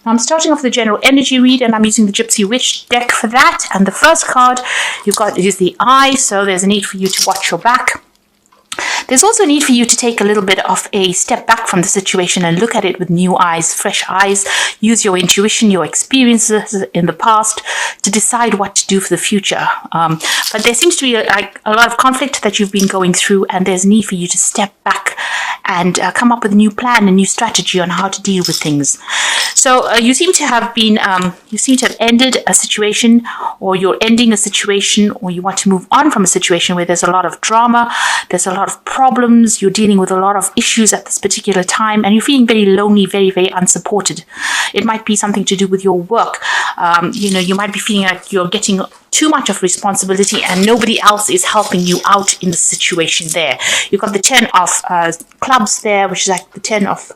Now I'm starting off the general energy read, and I'm using the Gypsy Witch deck for that. And the first card you've got is the Eye, so there's a need for you to watch your back. There's also a need for you to take a little bit of a step back from the situation and look at it with new eyes, fresh eyes. Use your intuition, your experiences in the past to decide what to do for the future. But there seems to be a lot of conflict that you've been going through, and there's a need for you to step back and come up with a new plan, a new strategy on how to deal with things. So you seem to have ended a situation, or you're ending a situation, or you want to move on from a situation where there's a lot of drama, there's a lot of problems, you're dealing with a lot of issues at this particular time, and you're feeling very lonely, very, very unsupported. It might be something to do with your work. You might be feeling like you're getting too much of responsibility and nobody else is helping you out in the situation there. You've got the 10 of clubs there, which is like the 10 of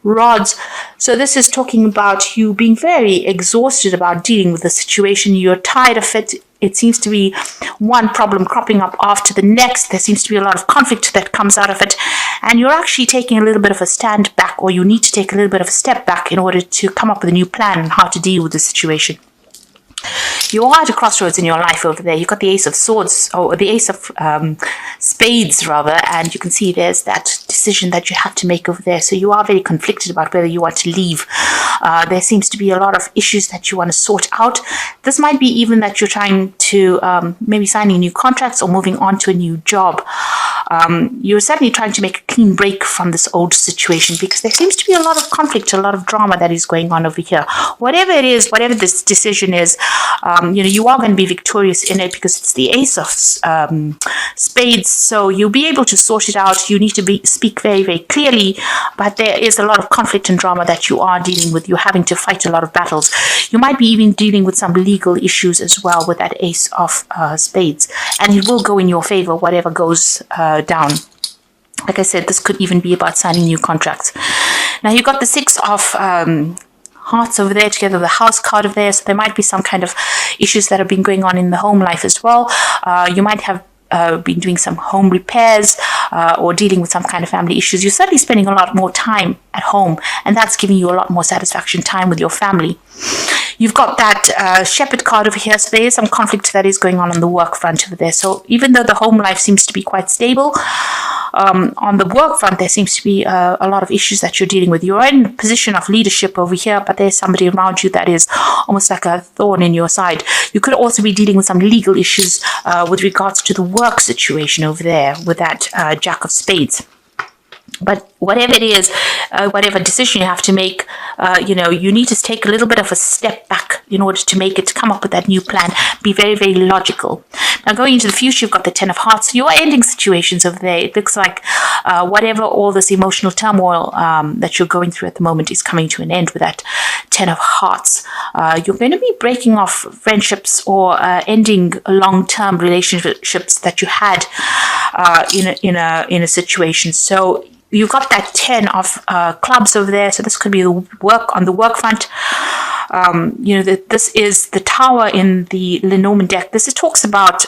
rods. So this is talking about you being very exhausted about dealing with the situation. You're tired of it. It seems to be one problem cropping up after the next. There seems to be a lot of conflict that comes out of it. And you're actually taking a little bit of a stand back, or you need to take a little bit of a step back in order to come up with a new plan on how to deal with the situation. You are at a crossroads in your life over there. You've got the Ace of Swords, or the Ace of Spades rather, and you can see there's that decision that you have to make over there. So you are very conflicted about whether you want to leave. There seems to be a lot of issues that you want to sort out. This might be even that you're trying to maybe signing new contracts or moving on to a new job. You're certainly trying to make a clean break from this old situation, because there seems to be a lot of conflict, a lot of drama that is going on over here. Whatever it is, whatever this decision is, you are going to be victorious in it, because it's the Ace of Spades. So you'll be able to sort it out. You need to speak very, very clearly, but there is a lot of conflict and drama that you are dealing with. You're having to fight a lot of battles. You might be even dealing with some legal issues as well with that Ace of Spades, and it will go in your favor, whatever goes down. Like I said, this could even be about signing new contracts. Now you've got the 6 of Hearts over there together, the House card over there. So there might be some kind of issues that have been going on in the home life as well. You might have been doing some home repairs or dealing with some kind of family issues. You're certainly spending a lot more time at home, and that's giving you a lot more satisfaction, time with your family. You've got that Shepherd card over here, so there is some conflict that is going on the work front over there. So even though the home life seems to be quite stable, on the work front there seems to be a lot of issues that you're dealing with. You're in a position of leadership over here, but there's somebody around you that is almost like a thorn in your side. You could also be dealing with some legal issues with regards to the work situation over there with that Jack of Spades. But whatever it is, whatever decision you have to make, you need to take a little bit of a step back in order to come up with that new plan. Be very, very logical. Now, going into the future, you've got the 10 of Hearts. You are ending situations over there. It looks like whatever all this emotional turmoil that you're going through at the moment is coming to an end with that 10 of Hearts. You're going to be breaking off friendships or ending long-term relationships that you had in a situation. So you've got that 10 of clubs over there. So this could be the work on the work front. This is the Tower in the Lenormand deck. This talks about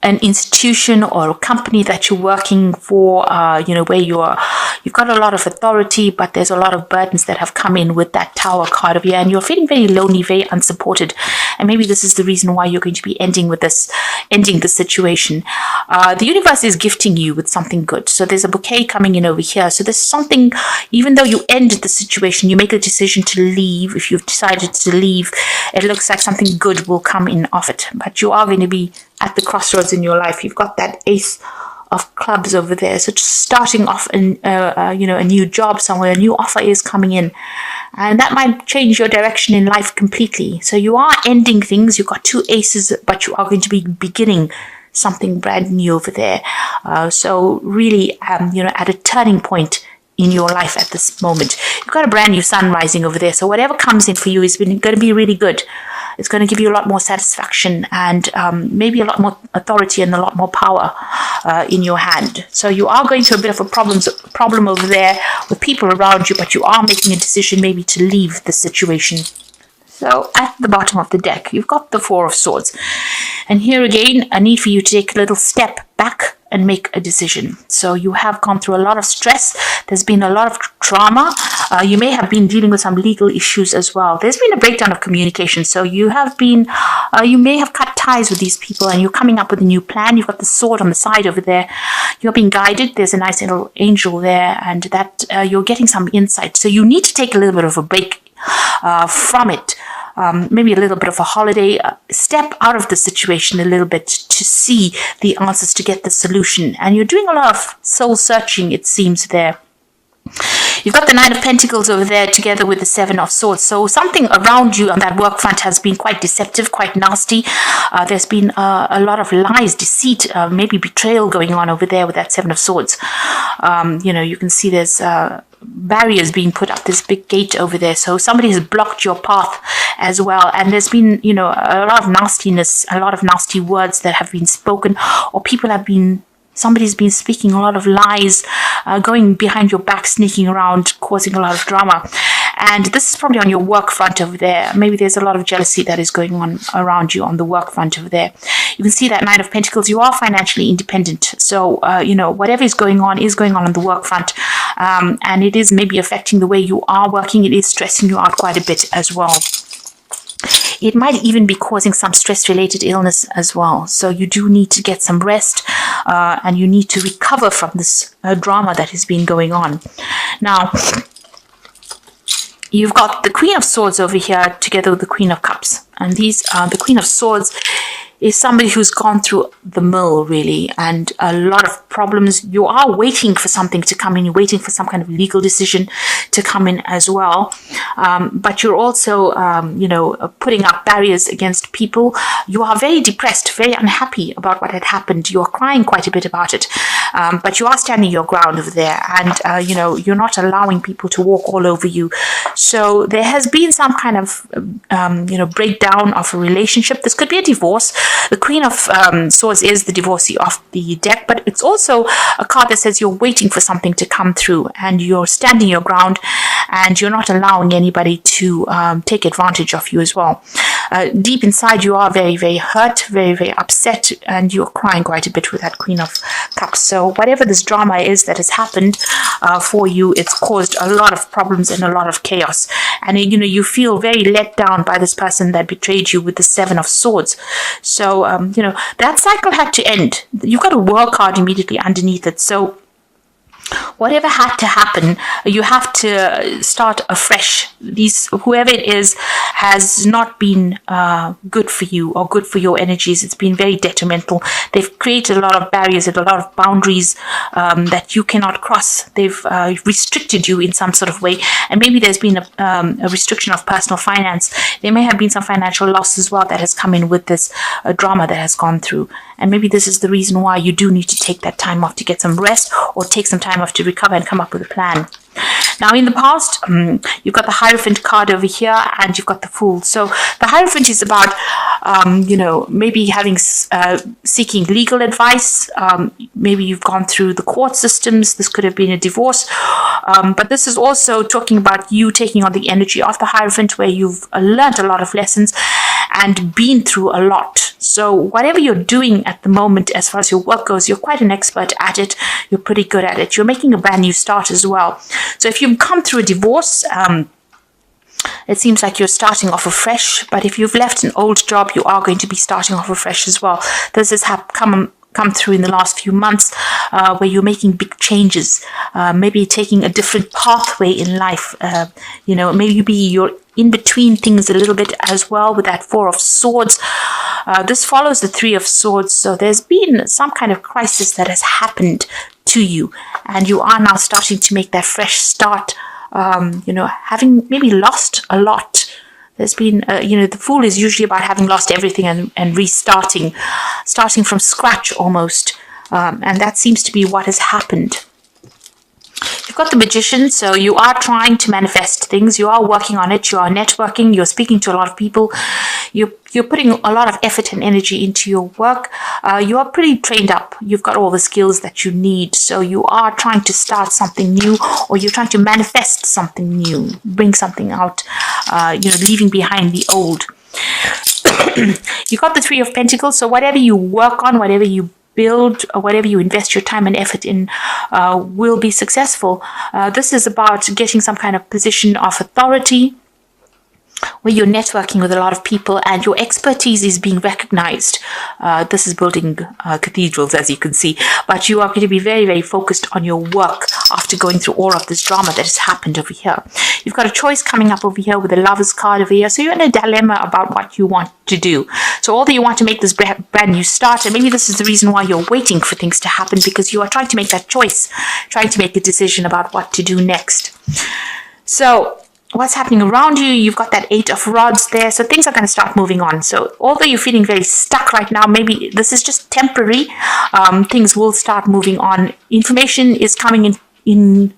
an institution or a company that you're working for, where you've got a lot of authority, but there's a lot of burdens that have come in with that Tower card of you, and you're feeling very lonely, very unsupported. And maybe this is the reason why you're going to be ending the situation. The universe is gifting you with something good. So there's a bouquet coming in over here. So there's something, even though you end the situation, you make a decision to leave. If you've decided to leave, it looks like something good will come in of it. But you are going to be at the crossroads in your life. You've got that Ace of Clubs over there. So just starting off a new job somewhere, a new offer is coming in, and that might change your direction in life completely. So you are ending things. You've got 2 aces, but you are going to be beginning something brand new over there. So really, at a turning point in your life at this moment. You've got a brand new sun rising over there. So whatever comes in for you is going to be really good. It's going to give you a lot more satisfaction and maybe a lot more authority and a lot more power in your hand. So you are going through a bit of a problem over there with people around you, but you are making a decision maybe to leave the situation. So at the bottom of the deck, you've got the 4 of Swords. And here again, a need for you to take a little step back and make a decision. So you have gone through a lot of stress. There's been a lot of trauma. You may have been dealing with some legal issues as well. There's been a breakdown of communication. So you may have cut ties with these people, and you're coming up with a new plan. You've got the sword on the side over there. You're being guided. There's a nice little angel there, and that you're getting some insight. So you need to take a little bit of a break from it. Maybe a little bit of a holiday, step out of the situation a little bit to see the answers, to get the solution. And you're doing a lot of soul searching, it seems, there. You've got the Nine of Pentacles over there together with the Seven of Swords. So something around you on that work front has been quite deceptive, quite nasty. There's been a lot of lies, deceit, maybe betrayal going on over there with that Seven of Swords. You can see there's barriers being put up, this big gate over there. So somebody has blocked your path as well. And there's been, a lot of nastiness, a lot of nasty words that have been spoken, or somebody's been speaking a lot of lies, going behind your back, sneaking around, causing a lot of drama. And this is probably on your work front over there. Maybe there's a lot of jealousy that is going on around you on the work front over there. You can see that Nine of Pentacles. You are financially independent. So, whatever is going on the work front. And it is maybe affecting the way you are working. It is stressing you out quite a bit as well. It might even be causing some stress-related illness as well. So you do need to get some rest, and you need to recover from this drama that has been going on. Now, you've got the Queen of Swords over here together with the Queen of Cups. And the Queen of Swords is somebody who's gone through the mill, really, and a lot of problems. You are waiting for something to come in. You're waiting for some kind of legal decision to come in as well. But you're also, putting up barriers against people. You are very depressed, very unhappy about what had happened. You are crying quite a bit about it. But you are standing your ground over there, and, you're not allowing people to walk all over you. So there has been some kind of, breakdown of a relationship. This could be a divorce. The Queen of Swords is the divorcee of the deck, but it's also a card that says you're waiting for something to come through, and you're standing your ground, and you're not allowing anybody to take advantage of you as well. Deep inside, you are very, very hurt, very, very upset, and you're crying quite a bit with that Queen of Cups. So whatever this drama is that has happened for you, it's caused a lot of problems and a lot of chaos. And, you feel very let down by this person that betrayed you with the Seven of Swords. So, that cycle had to end. You've got a World card immediately underneath it. So whatever had to happen, you have to start afresh. Whoever it is has not been good for you or good for your energies. It's been very detrimental. They've created a lot of barriers and a lot of boundaries that you cannot cross. They've restricted you in some sort of way. And maybe there's been a restriction of personal finance. There may have been some financial loss as well that has come in with this drama that has gone through. And maybe this is the reason why you do need to take that time off to get some rest, or take some time off to recover and come up with a plan. Now, in the past, you've got the Hierophant card over here, and you've got the Fool. So the Hierophant is about, maybe seeking legal advice. Maybe you've gone through the court systems. This could have been a divorce. But this is also talking about you taking on the energy of the Hierophant, where you've learned a lot of lessons and been through a lot. So whatever you're doing at the moment, as far as your work goes, you're quite an expert at it. You're pretty good at it. You're making a brand new start as well. So if you've come through a divorce, it seems like you're starting off afresh. But if you've left an old job, you are going to be starting off afresh as well. This has come through in the last few months, where you're making big changes, maybe taking a different pathway in life. Maybe you're in between things a little bit as well with that Four of Swords. This follows the Three of Swords. So there's been some kind of crisis that has happened to you, and you are now starting to make that fresh start, having maybe lost a lot. There's been, the Fool is usually about having lost everything and restarting, starting from scratch almost. And that seems to be what has happened. You've got the Magician, so you are trying to manifest things. You are working on it. You are networking. You're speaking to a lot of people. You're putting a lot of effort and energy into your work. You are pretty trained up. You've got all the skills that you need. So you are trying to start something new, or you're trying to manifest something new, bring something out, leaving behind the old. You got the Three of Pentacles. So whatever you work on, whatever you build, or whatever you invest your time and effort in, will be successful. This is about getting some kind of position of authority, where you're networking with a lot of people and your expertise is being recognized. This is building cathedrals, as you can see, but you are going to be very, very focused on your work after going through all of this drama that has happened over here. You've got a choice coming up over here with the Lover's card over here, so you're in a dilemma about what you want to do. So although you want to make this brand new start, and maybe this is the reason why you're waiting for things to happen, because you are trying to make that choice, trying to make a decision about what to do next. So what's happening around you? You've got that 8 of Rods there, so things are going to start moving on. So although you're feeling very stuck right now, maybe this is just temporary. Things will start moving on. Information is coming in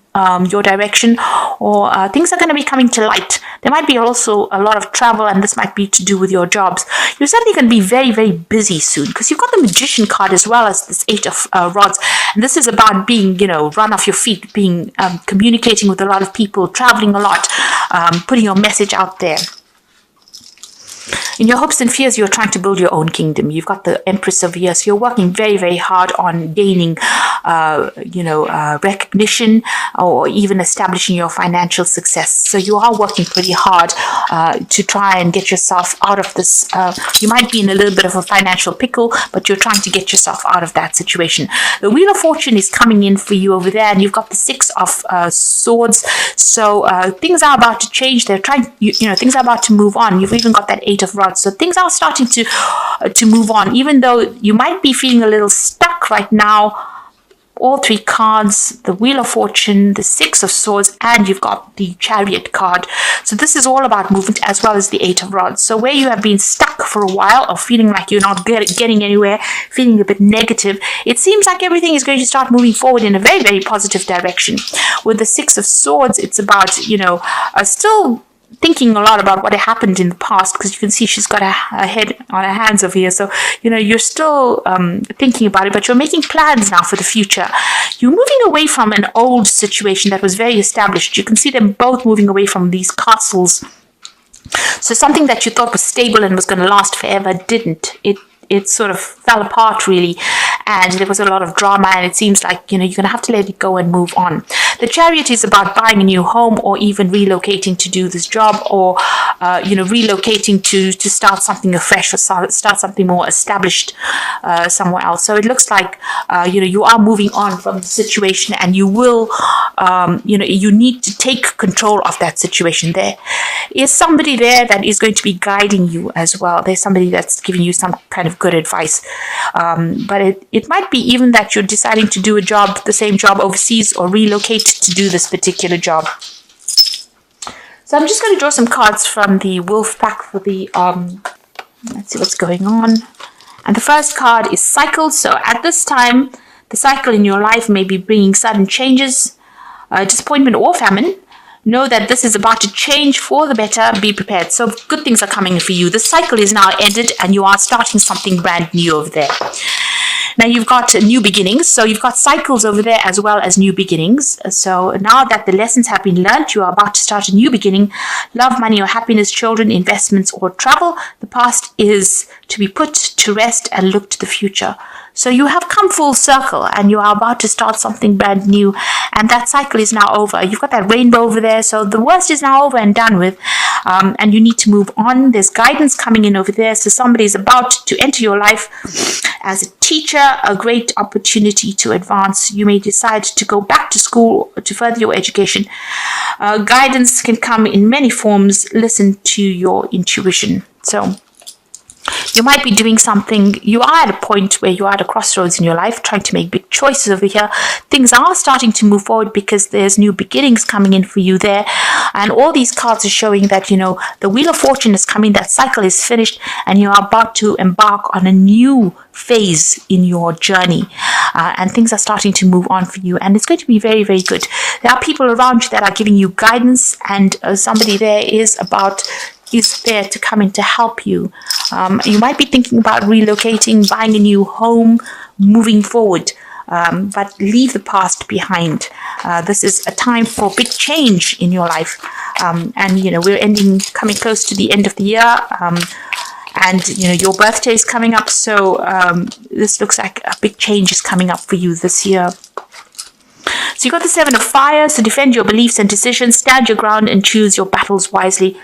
your direction, or things are going to be coming to light. There might be also a lot of travel, and this might be to do with your jobs. You're certainly going to be very, very busy soon, because you've got the Magician card as well as this 8 of Rods. And this is about being, run off your feet, being communicating with a lot of people, traveling a lot, putting your message out there. In your hopes and fears, you're trying to build your own kingdom. You've got the Empress over here, so you're working very, very hard on gaining, recognition, or even establishing your financial success. So you are working pretty hard to try and get yourself out of this. You might be in a little bit of a financial pickle, but you're trying to get yourself out of that situation. The Wheel of Fortune is coming in for you over there, and you've got the 6 of Swords. So things are about to change. They're trying, things are about to move on. You've even got that 8 of Rods. So things are starting to move on, even though you might be feeling a little stuck right now. All 3 cards, the Wheel of Fortune, the 6 of Swords, and you've got the Chariot card. So this is all about movement, as well as the 8 of Rods. So where you have been stuck for a while, or feeling like you're not getting anywhere, feeling a bit negative, it seems like everything is going to start moving forward in a very, very positive direction. With the 6 of Swords, it's about, still thinking a lot about what happened in the past, because you can see she's got her head on her hands over here. So, you're still thinking about it, but you're making plans now for the future. You're moving away from an old situation that was very established. You can see them both moving away from these castles. So something that you thought was stable and was going to last forever didn't. It sort of fell apart, really, and there was a lot of drama, and it seems like, you're going to have to let it go and move on. The Chariot is about buying a new home, or even relocating to do this job, or, relocating to start something afresh, or start something more established somewhere else. So it looks like, you are moving on from the situation, and you will, you need to take control of that situation. There is somebody there that is going to be guiding you as well. There's somebody that's giving you some kind of good advice, but it might be even that you're deciding to do the same job overseas, or relocate to do this particular job. So I'm just going to draw some cards from the Wolf pack for the let's see what's going on. And the first card is Cycle. So at this time, the cycle in your life may be bringing sudden changes, disappointment, or famine. Know that this is about to change for the better. Be prepared. So good things are coming for you. The cycle is now ended, and you are starting something brand new over there. Now you've got new beginnings. So you've got cycles over there as well as new beginnings. So now that the lessons have been learned, you are about to start a new beginning. Love, money, or happiness, children, investments, or travel. The past is to be put to rest and look to the future. So you have come full circle, and you are about to start something brand new, and that cycle is now over. You've got that rainbow over there, so the worst is now over and done with, and you need to move on. There's guidance coming in over there, so somebody is about to enter your life as a teacher, a great opportunity to advance. You may decide to go back to school to further your education. Guidance can come in many forms. Listen to your intuition. So you might be doing something. You are at a point where you are at a crossroads in your life, trying to make big choices over here. Things are starting to move forward because there's new beginnings coming in for you there. And all these cards are showing that, the Wheel of Fortune is coming, that cycle is finished, and you are about to embark on a new phase in your journey. And things are starting to move on for you, and it's going to be very, very good. There are people around you that are giving you guidance, and somebody there is there to come in to help you. You might be thinking about relocating, buying a new home, moving forward, but leave the past behind. This is a time for big change in your life. And we're coming close to the end of the year. And, your birthday is coming up, so this looks like a big change is coming up for you this year. So you got the Seven of Fire, so defend your beliefs and decisions, stand your ground and choose your battles wisely.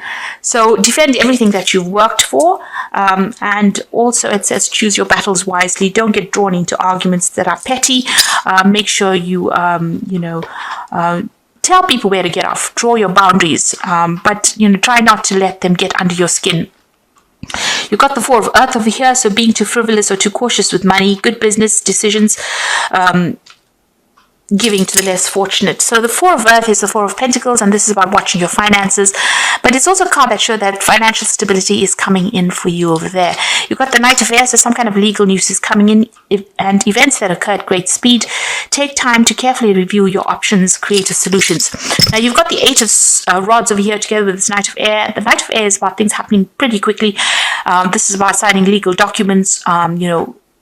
So defend everything that you've worked for, and also it says choose your battles wisely. Don't get drawn into arguments that are petty. Make sure you, tell people where to get off, draw your boundaries, but, try not to let them get under your skin. You've got the Four of Earth over here, so being too frivolous or too cautious with money, good business decisions, giving to the less fortunate. So the Four of Earth is the Four of Pentacles, and this is about watching your finances. But it's also a card that shows that financial stability is coming in for you over there. You've got the Knight of Air, so some kind of legal news is coming in, and events that occur at great speed. Take time to carefully review your options, creative solutions. Now you've got the Eight of Rods over here together with this Knight of Air. The Knight of Air is about things happening pretty quickly. This is about signing legal documents,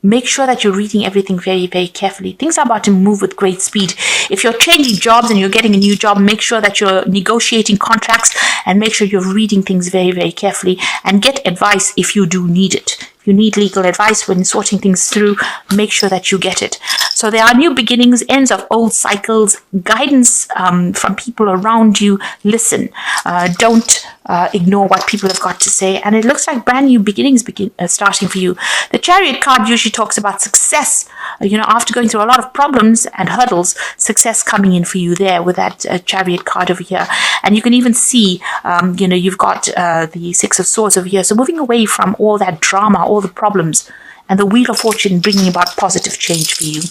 Make sure that you're reading everything very, very carefully. Things are about to move with great speed. If you're changing jobs and you're getting a new job, make sure that you're negotiating contracts and make sure you're reading things very, very carefully, and get advice if you do need it. If you need legal advice when sorting things through, make sure that you get it. So there are new beginnings, ends of old cycles, guidance from people around you. Listen, don't ignore what people have got to say. And it looks like brand new beginnings starting for you. The Chariot card usually talks about success. After going through a lot of problems and hurdles, success coming in for you there with that Chariot card over here. And you can even see, you've got the Six of Swords over here. So moving away from all that drama, all the problems, and the Wheel of Fortune bringing about positive change for you.